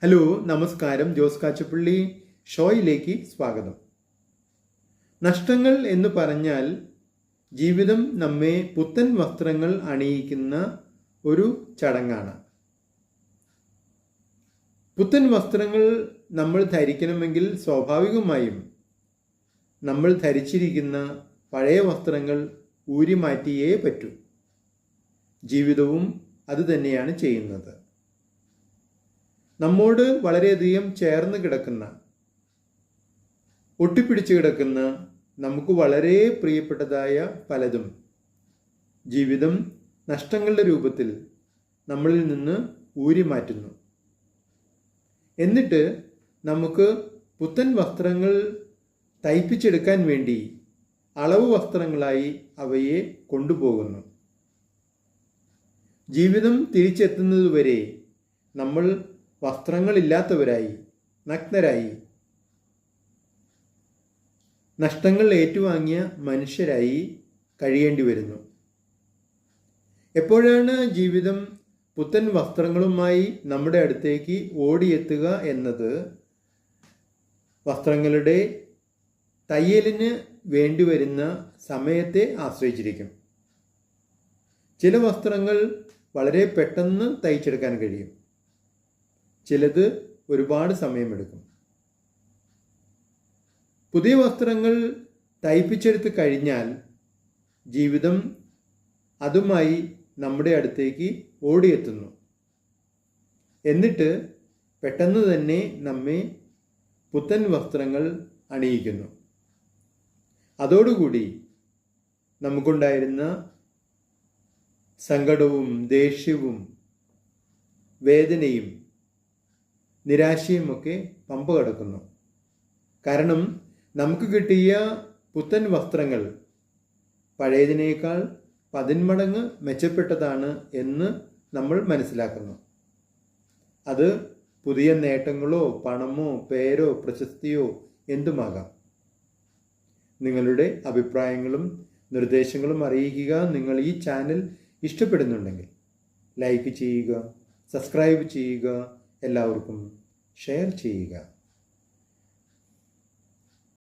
Hello, നമസ്കാരം. ജോസ് കാച്ചപ്പള്ളി ഷോയിലേക്ക് സ്വാഗതം. നഷ്ടങ്ങൾ എന്ന് പറഞ്ഞാൽ ജീവിതം നമ്മെ പുത്തൻ വസ്ത്രങ്ങൾ അണിയിക്കുന്ന ഒരു ചടങ്ങാണ്. പുത്തൻ വസ്ത്രങ്ങൾ നമ്മൾ ധരിക്കണമെങ്കിൽ സ്വാഭാവികമായും നമ്മൾ ധരിച്ചിരിക്കുന്ന പഴയ വസ്ത്രങ്ങൾ ഊരിമാറ്റിയേ പറ്റൂ. ജീവിതവും അതുതന്നെയാണ് ചെയ്യുന്നത്. നമ്മോട് വളരെയധികം ചേർന്ന് കിടക്കുന്ന, ഒട്ടിപ്പിടിച്ച് കിടക്കുന്ന, നമുക്ക് വളരെ പ്രിയപ്പെട്ടതായ പലതും ജീവിതം നഷ്ടങ്ങളുടെ രൂപത്തിൽ നമ്മളിൽ നിന്ന് ഊരിമാറ്റുന്നു. എന്നിട്ട് നമുക്ക് പുത്തൻ വസ്ത്രങ്ങൾ തയ്പ്പിച്ചെടുക്കാൻ വേണ്ടി അളവ് വസ്ത്രങ്ങളായി അവയെ കൊണ്ടുപോകുന്നു. ജീവിതം തിരിച്ചെത്തുന്നതുവരെ നമ്മൾ വസ്ത്രങ്ങളില്ലാത്തവരായി, നഗ്നരായി, നഷ്ടങ്ങൾ ഏറ്റുവാങ്ങിയ മനുഷ്യരായി കഴിയേണ്ടി വരുന്നു. എപ്പോഴാണ് ജീവിതം പുത്തൻ വസ്ത്രങ്ങളുമായി നമ്മുടെ അടുത്തേക്ക് ഓടിയെത്തുക എന്നത് വസ്ത്രങ്ങളുടെ തയ്യലിന് വേണ്ടിവരുന്ന സമയത്തെ ആശ്രയിച്ചിരിക്കും. ചില വസ്ത്രങ്ങൾ വളരെ പെട്ടെന്ന് തയ്ച്ചെടുക്കാൻ കഴിയും, ചിലത് ഒരുപാട് സമയമെടുക്കും. പുതിയ വസ്ത്രങ്ങൾ തയ്പ്പിച്ചെടുത്ത് കഴിഞ്ഞാൽ ജീവിതം അതുമായി നമ്മുടെ അടുത്തേക്ക് ഓടിയെത്തുന്നു. എന്നിട്ട് പെട്ടെന്ന് തന്നെ നമ്മെ പുത്തൻ വസ്ത്രങ്ങൾ അണിയിക്കുന്നു. അതോടുകൂടി നമുക്കുണ്ടായിരുന്ന സങ്കടവും ദേഷ്യവും വേദനയും നിരാശയുമൊക്കെ പമ്പ കടക്കുന്നു. കാരണം നമുക്ക് കിട്ടിയ പുത്തൻ വസ്ത്രങ്ങൾ പഴയതിനേക്കാൾ 10 മടങ്ങ് മെച്ചപ്പെട്ടതാണ് എന്ന് നമ്മൾ മനസ്സിലാക്കുന്നു. അത് പുതിയ നേട്ടങ്ങളോ പണമോ പേരോ പ്രശസ്തിയോ എന്തുമാകാം. നിങ്ങളുടെ അഭിപ്രായങ്ങളും നിർദ്ദേശങ്ങളും അറിയിക്കുക. നിങ്ങൾ ഈ ചാനൽ ഇഷ്ടപ്പെടുന്നുണ്ടെങ്കിൽ ലൈക്ക് ചെയ്യുക, സബ്സ്ക്രൈബ് ചെയ്യുക, എല്ലാവർക്കും ഷെയർ ചെയ്യുക.